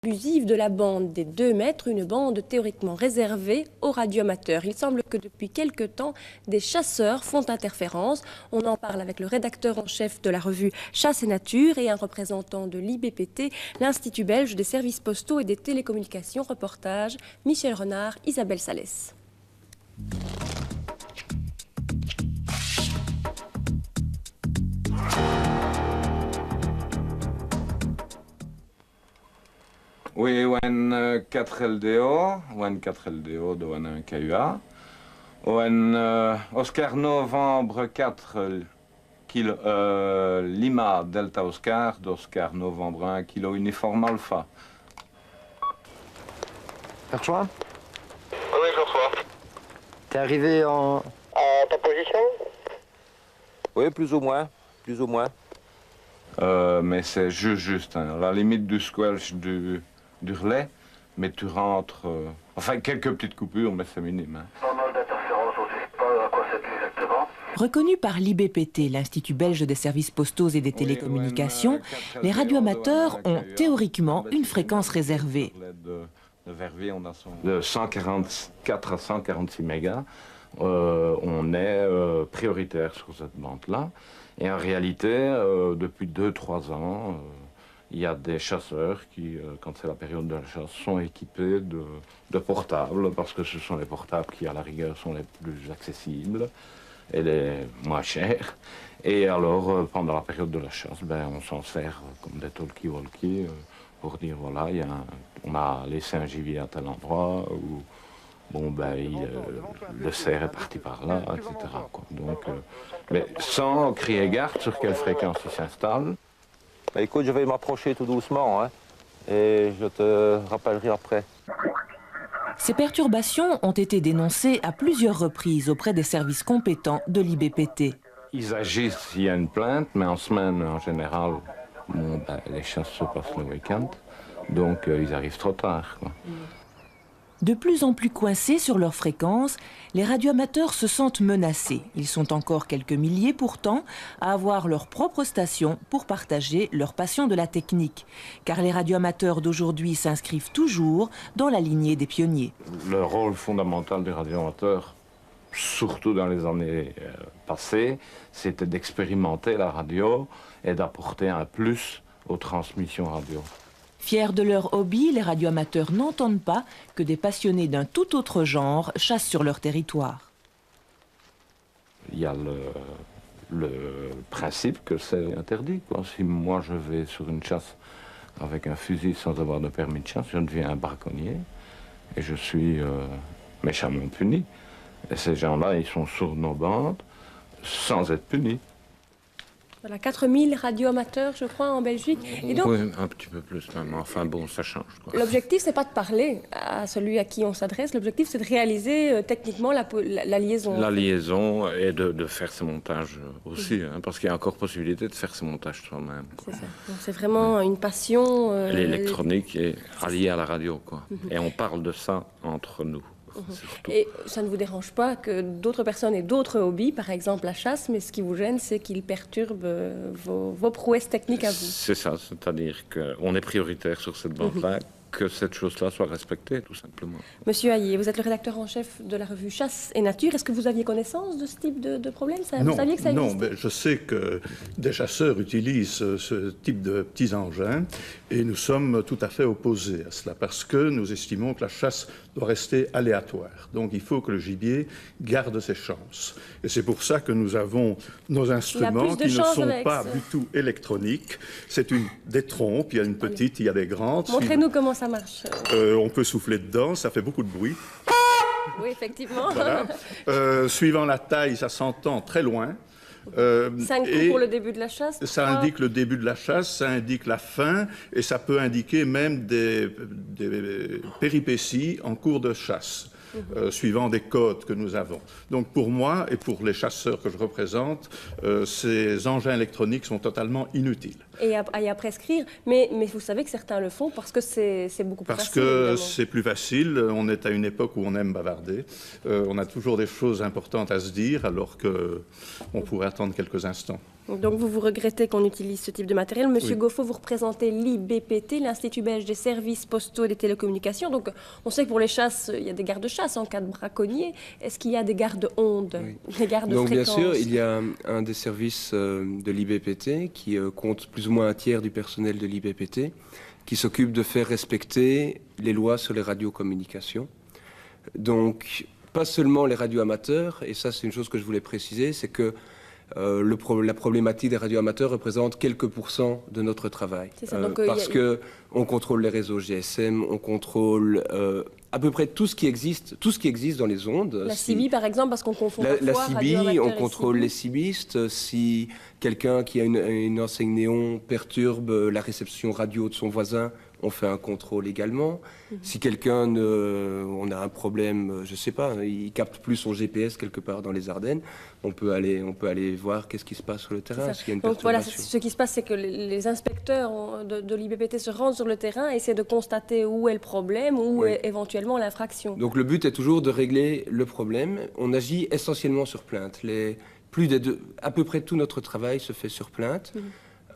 Abusive de la bande des 2 mètres, une bande théoriquement réservée aux radioamateurs. Il semble que depuis quelque temps, des chasseurs font interférence. On en parle avec le rédacteur en chef de la revue Chasse et Nature et un représentant de l'IBPT, l'Institut belge des services postaux et des télécommunications. Reportage Michel Renard, Isabelle Salès. Oui, on 4 LDO, on 4 LDO de un KUA. On Oscar Novembre 4 kilo, Lima Delta Oscar, d'Oscar Novembre 1 kilo uniforme Alpha. Tu reçois? Oui, je reçois. T'es arrivé en... À ta position? Oui, plus ou moins, plus ou moins. Mais c'est juste, hein, à la limite du squelch du relais, mais tu rentres... enfin, quelques petites coupures, mais c'est minime. Hein. Pas mal d'interférences aussi, pas à quoi c'est dû exactement. Reconnu par l'IBPT, l'Institut belge des services postaux et des télécommunications, les radioamateurs ont théoriquement une fréquence réservée. De Verviers, on a de 144 à 146 mégas. On est prioritaire sur cette bande-là. Et en réalité, depuis 2-3 ans, il y a des chasseurs qui, quand c'est la période de la chasse, sont équipés de portables, parce que ce sont les portables qui, à la rigueur, sont les plus accessibles et les moins chers. Et alors, pendant la période de la chasse, ben, on s'en sert comme des talkie-walkie pour dire, voilà, on a laissé un gibier à tel endroit, ou bon, ben, le cerf est parti par là, etc. Quoi. Donc, mais sans crier garde sur quelle fréquence il s'installe. Bah, écoute, je vais m'approcher tout doucement, hein, et je te rappellerai après. Ces perturbations ont été dénoncées à plusieurs reprises auprès des services compétents de l'IBPT. Ils agissent s'il y a une plainte, mais en semaine, en général, bon, ben, les chasses se passent le week-end, donc ils arrivent trop tard, quoi. De plus en plus coincés sur leur fréquence, les radioamateurs se sentent menacés. Ils sont encore quelques milliers pourtant à avoir leur propre station pour partager leur passion de la technique. Car les radioamateurs d'aujourd'hui s'inscrivent toujours dans la lignée des pionniers. Le rôle fondamental des radioamateurs, surtout dans les années passées, c'était d'expérimenter la radio et d'apporter un plus aux transmissions radio. Fiers de leur hobby, les radioamateurs n'entendent pas que des passionnés d'un tout autre genre chassent sur leur territoire. Il y a le principe que c'est interdit, quoi. Si moi je vais sur une chasse avec un fusil sans avoir de permis de chasse, je deviens un braconnier et je suis méchamment puni. Et ces gens-là, ils sont sur nos bandes sans être punis. Voilà, 4000 radioamateurs, je crois, en Belgique. Et donc, oui, un petit peu plus même. Enfin bon, ça change, quoi. L'objectif, c'est pas de parler à celui à qui on s'adresse. L'objectif, c'est de réaliser techniquement la liaison. La liaison et de faire ses montages aussi, hein, parce qu'il y a encore possibilité de faire ses montages soi-même. C'est ça. Donc c'est vraiment une passion. L'électronique est alliée à la radio, quoi. Et on parle de ça entre nous. Et ça ne vous dérange pas que d'autres personnes aient d'autres hobbies, par exemple la chasse, mais ce qui vous gêne, c'est qu'ils perturbent vos prouesses techniques à vous. C'est ça, c'est-à-dire qu'on est prioritaire sur cette bande-là, que cette chose-là soit respectée, tout simplement. Monsieur Hayé, vous êtes le rédacteur en chef de la revue Chasse et Nature. Est-ce que vous aviez connaissance de ce type de problème? Non, vous saviez que ça existait? non, mais je sais que des chasseurs utilisent ce type de petits engins et nous sommes tout à fait opposés à cela parce que nous estimons que la chasse doit rester aléatoire. Donc il faut que le gibier garde ses chances. Et c'est pour ça que nous avons nos instruments qui ne sont pas du tout électroniques. C'est des trompes, il y a une petite, il y a des grandes. Montrez-nous comment ça marche. On peut souffler dedans, ça fait beaucoup de bruit. Oui, effectivement. Voilà. Suivant la taille, ça s'entend très loin. 5 coups pour le début de la chasse. Ça indique le début de la chasse, ça indique la fin, et ça peut indiquer même des péripéties en cours de chasse, suivant des codes que nous avons. Donc pour moi et pour les chasseurs que je représente, ces engins électroniques sont totalement inutiles. Et à prescrire, mais vous savez que certains le font parce que c'est beaucoup plus facile. Parce que c'est plus facile, on est à une époque où on aime bavarder, on a toujours des choses importantes à se dire alors qu'on pourrait attendre quelques instants. Donc vous regrettez qu'on utilise ce type de matériel. Monsieur Goffo, vous représentez l'IBPT, l'Institut belge des services postaux et des télécommunications. Donc on sait que pour les chasses, il y a des gardes-chasse en cas de braconnier. Est-ce qu'il y a des gardes-ondes, des gardes-fréquences? Donc bien sûr, il y a un des services de l'IBPT qui compte plus ou moins un tiers du personnel de l'IBPT, qui s'occupe de faire respecter les lois sur les radiocommunications. Donc pas seulement les radioamateurs, et ça c'est une chose que je voulais préciser, c'est que la problématique des radioamateurs représente quelques pourcents de notre travail. C'est ça, donc, parce qu'on contrôle les réseaux GSM, on contrôle à peu près tout ce qui existe dans les ondes. La CB, par exemple, parce qu'on confond la parfois CB, on et contrôle CB. les CBistes. Si quelqu'un qui a une enseigne néon perturbe la réception radio de son voisin, on fait un contrôle également. Si quelqu'un, on a un problème, je sais pas, il capte plus son GPS quelque part dans les Ardennes, on peut aller voir qu'est-ce qui se passe sur le terrain, s'il y a une Donc voilà, perturbation. ce qui se passe, c'est que les inspecteurs de l'IBPT se rendent sur le terrain et essaient de constater où est le problème, où est éventuellement l'infraction. Donc le but est toujours de régler le problème. On agit essentiellement sur plainte. À peu près tout notre travail se fait sur plainte.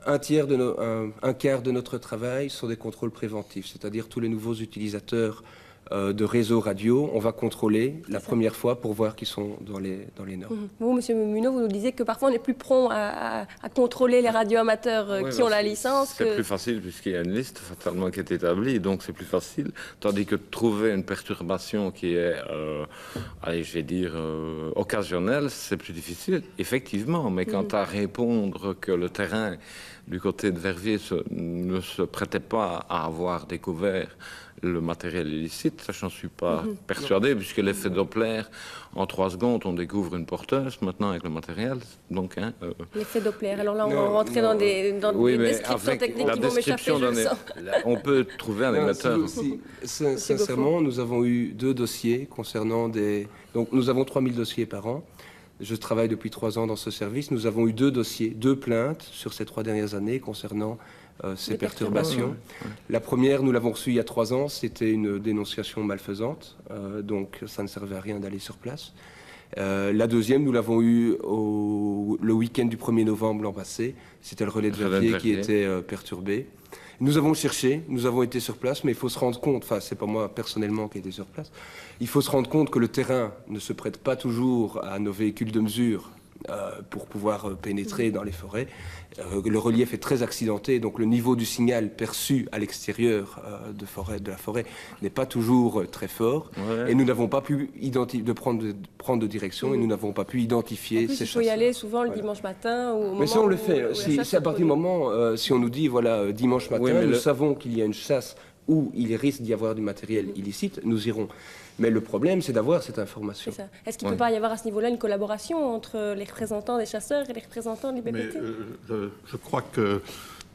Un quart de notre travail sont des contrôles préventifs, c'est-à-dire tous les nouveaux utilisateurs de réseaux radio, on va contrôler la première fois pour voir qu'ils sont dans les normes. Vous, Monsieur Munot, vous nous disiez que parfois on est plus prompt à contrôler les radioamateurs qui ont la licence. C'est plus facile puisqu'il y a une liste fatalement qui est établie, donc c'est plus facile. Tandis que de trouver une perturbation qui est, allez, je vais dire, occasionnelle, c'est plus difficile, effectivement. Mais quant à répondre que le terrain du côté de Verviers ne se prêtait pas à avoir découvert le matériel illicite, ça j'en suis pas persuadé, puisque l'effet Doppler, en 3 secondes, on découvre une porteuse, maintenant avec le matériel, donc... L'effet Doppler, alors là on va rentrer dans des descriptions techniques qui vont m'échapper, je le sens. On peut trouver un émetteur. Sincèrement, nous avons eu 2 dossiers concernant Donc nous avons 3000 dossiers par an. Je travaille depuis 3 ans dans ce service. Nous avons eu 2 dossiers, 2 plaintes sur ces 3 dernières années concernant ces perturbations. La première, nous l'avons reçue il y a 3 ans, c'était une dénonciation malfaisante, donc ça ne servait à rien d'aller sur place. La deuxième, nous l'avons eue le week-end du 1er novembre l'an passé, c'était le relais de Verviers qui était perturbé. Nous avons cherché, nous avons été sur place, mais il faut se rendre compte, enfin c'est pas moi personnellement qui ai été sur place, il faut se rendre compte que le terrain ne se prête pas toujours à nos véhicules de mesure pour pouvoir pénétrer dans les forêts. Le relief est très accidenté, donc le niveau du signal perçu à l'extérieur de la forêt n'est pas toujours très fort. Et nous n'avons pas pu prendre de direction et nous n'avons pas pu identifier ces chasseurs. Il faut y aller souvent le dimanche matin. Mais ça, on le fait. C'est à partir du moment, si on nous dit, voilà, dimanche matin, nous savons qu'il y a une chasse où il risque d'y avoir du matériel illicite, nous irons. Mais le problème, c'est d'avoir cette information. Est-ce qu'il ne peut pas y avoir à ce niveau-là une collaboration entre les représentants des chasseurs et les représentants du BPT? Je crois que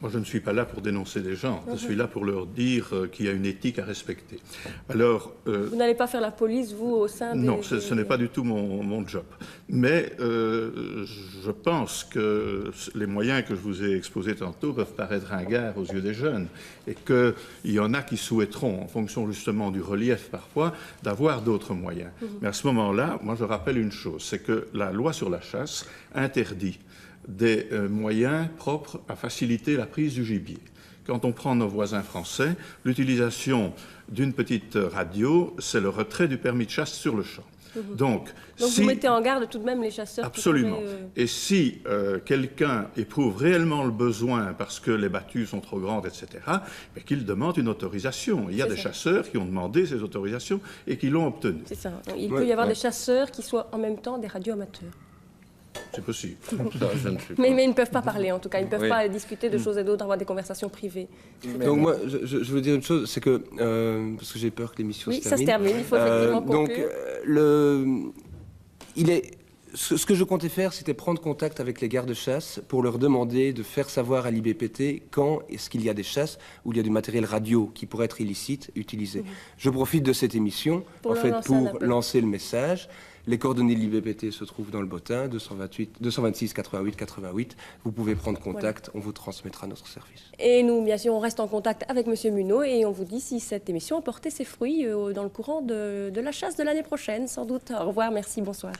moi, je ne suis pas là pour dénoncer les gens. Je suis là pour leur dire qu'il y a une éthique à respecter. Alors, vous n'allez pas faire la police, vous, au sein des... Non, ce n'est pas du tout mon job. Mais je pense que les moyens que je vous ai exposés tantôt peuvent paraître ringards aux yeux des jeunes et qu'il y en a qui souhaiteront, en fonction justement du relief parfois, d'avoir d'autres moyens. Mais à ce moment-là, moi, je rappelle une chose, c'est que la loi sur la chasse interdit des moyens propres à faciliter la prise du gibier. Quand on prend nos voisins français, l'utilisation d'une petite radio, c'est le retrait du permis de chasse sur le champ. Donc vous mettez en garde tout de même les chasseurs. Absolument. Et si quelqu'un éprouve réellement le besoin parce que les battues sont trop grandes, etc., mais qu'il demande une autorisation. Il y a des chasseurs qui ont demandé ces autorisations et qui l'ont obtenue. C'est ça. Il peut y avoir des chasseurs qui soient en même temps des radioamateurs. C'est possible. Mais ils ne peuvent pas parler, en tout cas. Ils ne peuvent pas discuter de choses et d'autres, avoir des conversations privées. Donc moi, je veux dire une chose, c'est que, parce que j'ai peur que l'émission se termine. Oui, ça se termine, il faut effectivement conclure. Ce que je comptais faire, c'était prendre contact avec les gardes-chasse pour leur demander de faire savoir à l'IBPT quand est-ce qu'il y a des chasses où il y a du matériel radio qui pourrait être illicite utilisé. Je profite de cette émission pour lancer le message. Les coordonnées de l'IBPT se trouvent dans le bottin, 226 88 88. Vous pouvez prendre contact, on vous transmettra notre service. Et nous, bien sûr, on reste en contact avec M. Munot et on vous dit si cette émission a porté ses fruits dans le courant de la chasse de l'année prochaine, sans doute. Au revoir, merci, bonsoir.